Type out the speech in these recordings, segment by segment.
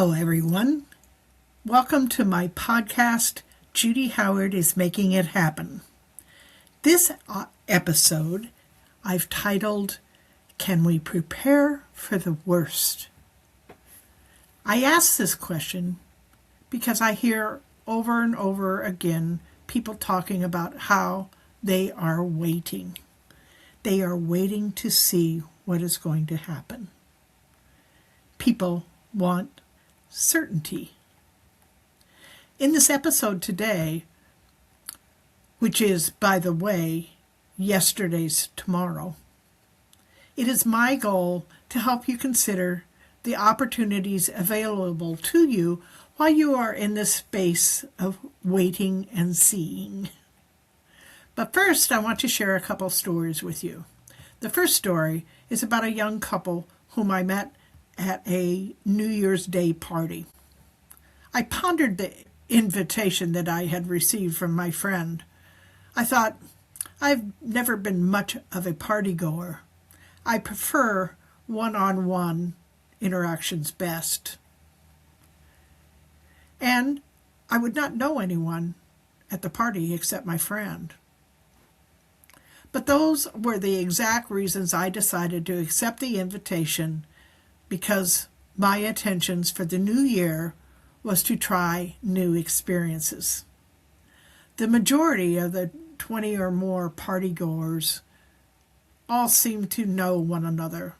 Hello, everyone. Welcome to my podcast, Judy Howard is Making It Happen. This episode I've titled, Can We Prepare for the Worst? I ask this question because I hear over and over again people talking about how they are waiting. They are waiting to see what is going to happen. People want certainty. In this episode today, which is, by the way, yesterday's tomorrow, it is my goal to help you consider the opportunities available to you while you are in this space of waiting and seeing. But first, I want to share a couple stories with you. The first story is about a young couple whom I met at a New Year's Day party. I pondered the invitation that I had received from my friend. I thought, I've never been much of a party goer. I prefer one-on-one interactions best. And I would not know anyone at the party except my friend. But those were the exact reasons I decided to accept the invitation, because my intentions for the new year was to try new experiences. The majority of the 20 or more partygoers all seemed to know one another.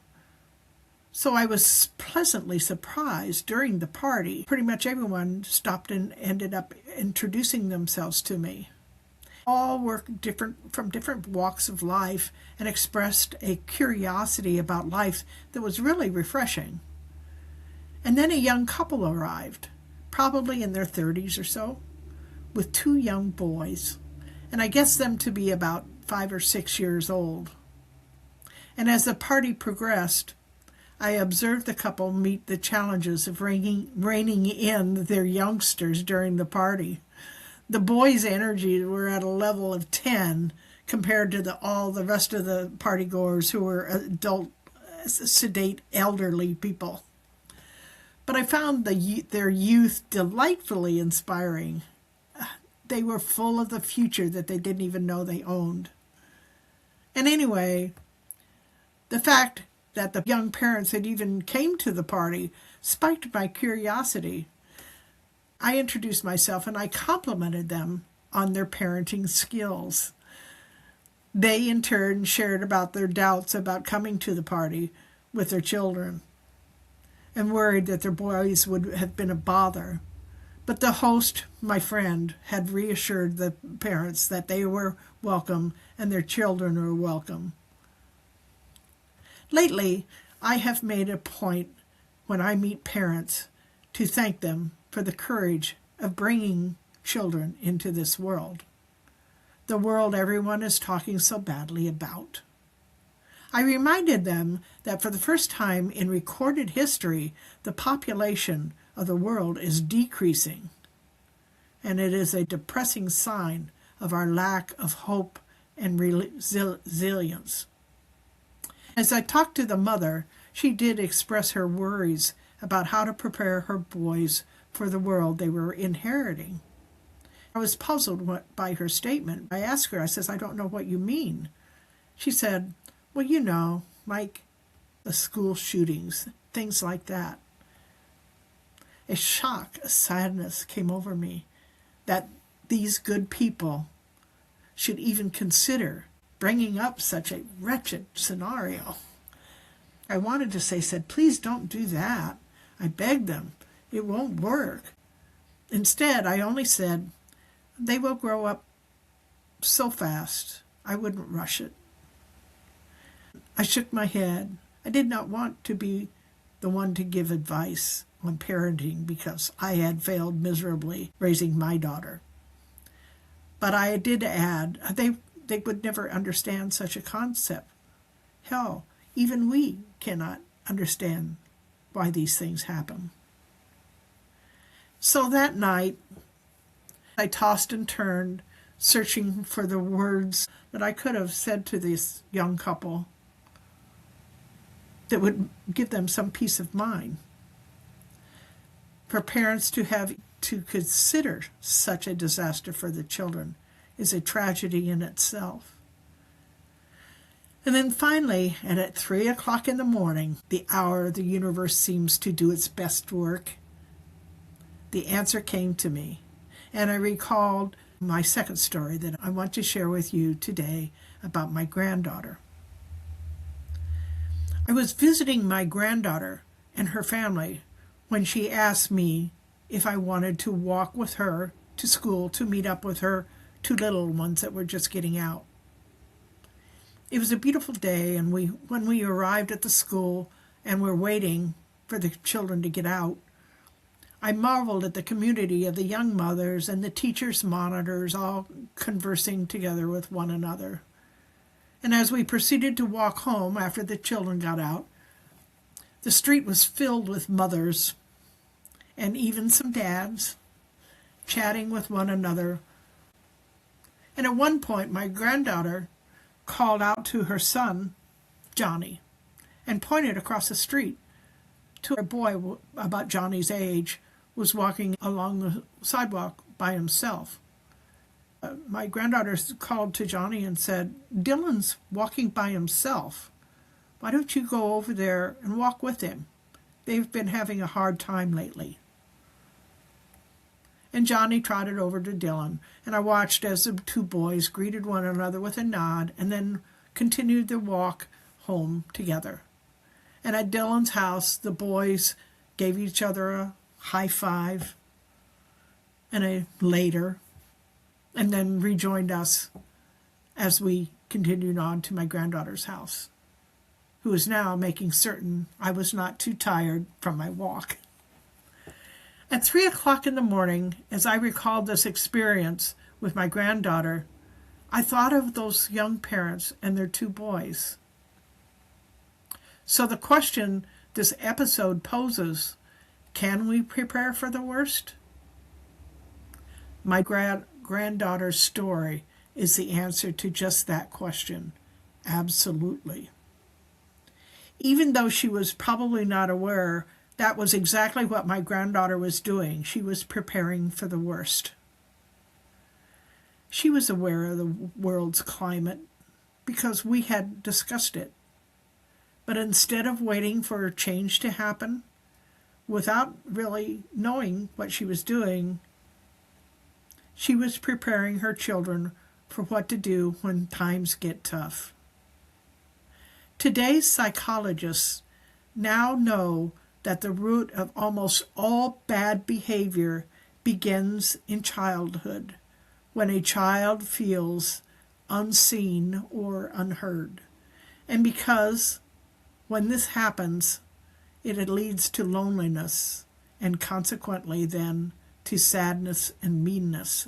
So I was pleasantly surprised during the party. Pretty much everyone stopped and ended up introducing themselves to me. All were from different walks of life and expressed a curiosity about life that was really refreshing. And then a young couple arrived, probably in their 30s or so, with two young boys, and I guessed them to be about 5 or 6 years old. And as the party progressed, I observed the couple meet the challenges of reining in their youngsters during the party. The boys' energies were at a level of 10 compared to all the rest of the partygoers who were adult, sedate, elderly people. But I found their youth delightfully inspiring. They were full of the future that they didn't even know they owned. And anyway, the fact that the young parents had even came to the party spiked my curiosity. I introduced myself and I complimented them on their parenting skills. They in turn shared about their doubts about coming to the party with their children and worried that their boys would have been a bother. But the host, my friend, had reassured the parents that they were welcome and their children were welcome. Lately, I have made a point when I meet parents to thank them for the courage of bringing children into this world, the world everyone is talking so badly about. I reminded them that for the first time in recorded history, the population of the world is decreasing, and it is a depressing sign of our lack of hope and resilience. As I talked to the mother, she did express her worries about how to prepare her boys for the world they were inheriting. I was puzzled by her statement. I asked her, I says, I don't know what you mean. She said, well, you know, like the school shootings, things like that. A shock, a sadness came over me that these good people should even consider bringing up such a wretched scenario. I wanted to said, please don't do that. I begged them. It won't work. Instead, I only said, they will grow up so fast, I wouldn't rush it. I shook my head. I did not want to be the one to give advice on parenting because I had failed miserably raising my daughter. But I did add, they would never understand such a concept. Hell, even we cannot understand why these things happen. So that night, I tossed and turned, searching for the words that I could have said to this young couple that would give them some peace of mind. For parents to have to consider such a disaster for the children is a tragedy in itself. And then finally, and at 3 o'clock in the morning, the hour the universe seems to do its best work, the answer came to me. And I recalled my second story that I want to share with you today about my granddaughter. I was visiting my granddaughter and her family when she asked me if I wanted to walk with her to school to meet up with her two little ones that were just getting out. It was a beautiful day, and when we arrived at the school and were waiting for the children to get out, I marveled at the community of the young mothers and the teachers' monitors all conversing together with one another. And as we proceeded to walk home after the children got out, the street was filled with mothers and even some dads chatting with one another. And at one point, my granddaughter called out to her son, Johnny, and pointed across the street to a boy about Johnny's age who was walking along the sidewalk by himself. My granddaughter called to Johnny and said, "Dylan's walking by himself. Why don't you go over there and walk with him? They've been having a hard time lately." And Johnny trotted over to Dylan, and I watched as the two boys greeted one another with a nod and then continued their walk home together. And at Dylan's house, the boys gave each other a high five and a later, and then rejoined us as we continued on to my granddaughter's house, who was now making certain I was not too tired from my walk. At 3 o'clock in the morning, as I recalled this experience with my granddaughter, I thought of those young parents and their two boys. So the question this episode poses, can we prepare for the worst? My granddaughter's story is the answer to just that question. Absolutely. Even though she was probably not aware, that was exactly what my granddaughter was doing. She was preparing for the worst. She was aware of the world's climate because we had discussed it. But instead of waiting for change to happen, without really knowing what she was doing, she was preparing her children for what to do when times get tough. Today's psychologists now know that the root of almost all bad behavior begins in childhood, when a child feels unseen or unheard. And because when this happens, it leads to loneliness and consequently then to sadness and meanness.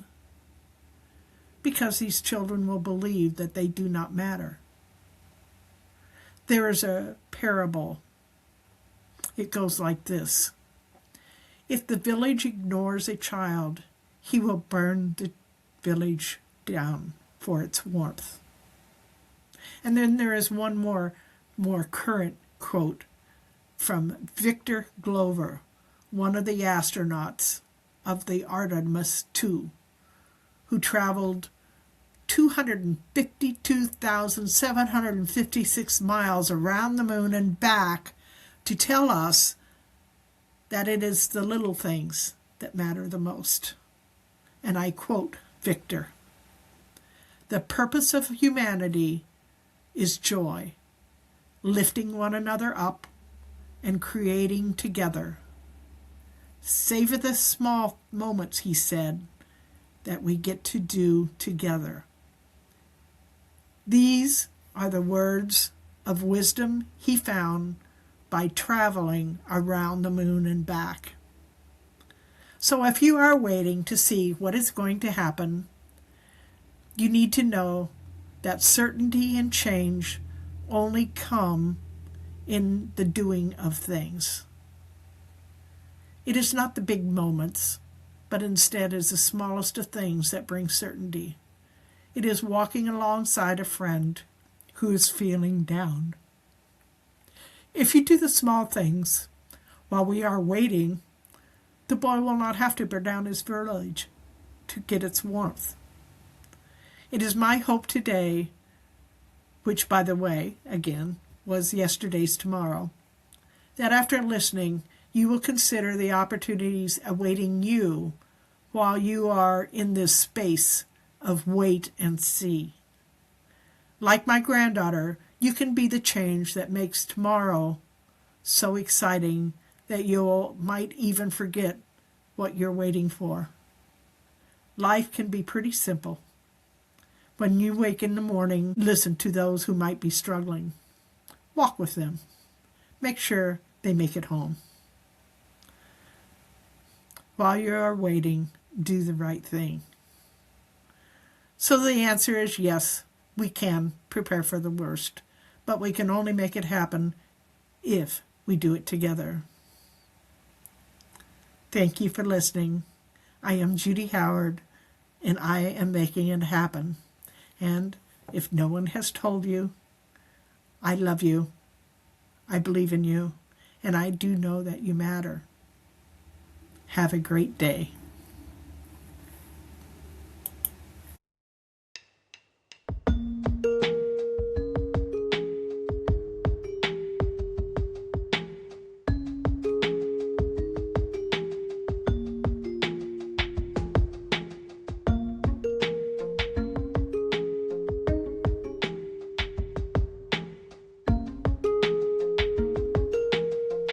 Because these children will believe that they do not matter. There is a parable. It goes like this. If the village ignores a child, he will burn the village down for its warmth. And then there is one more current quote from Victor Glover, one of the astronauts of the Artemis II, who traveled 252,756 miles around the moon and back to tell us that it is the little things that matter the most. And I quote Victor, "The purpose of humanity is joy, lifting one another up and creating together. Savor the small moments," he said, "that we get to do together." These are the words of wisdom he found by traveling around the moon and back. So if you are waiting to see what is going to happen, you need to know that certainty and change only come in the doing of things. It is not the big moments, but instead is the smallest of things that bring certainty. It is walking alongside a friend who is feeling down. If you do the small things while we are waiting, The boy will not have to burn down his village to get its warmth. It is my hope today, which, by the way, again, was yesterday's tomorrow, that after listening, you will consider the opportunities awaiting you while you are in this space of wait and see. Like my granddaughter, you can be the change that makes tomorrow so exciting that you might even forget what you're waiting for. Life can be pretty simple. When you wake in the morning, listen to those who might be struggling. Walk with them. Make sure they make it home. While you are waiting, do the right thing. So the answer is yes, we can prepare for the worst, but we can only make it happen if we do it together. Thank you for listening. I am Judy Howard, and I am making it happen. And if no one has told you, I love you, I believe in you, and I do know that you matter. Have a great day.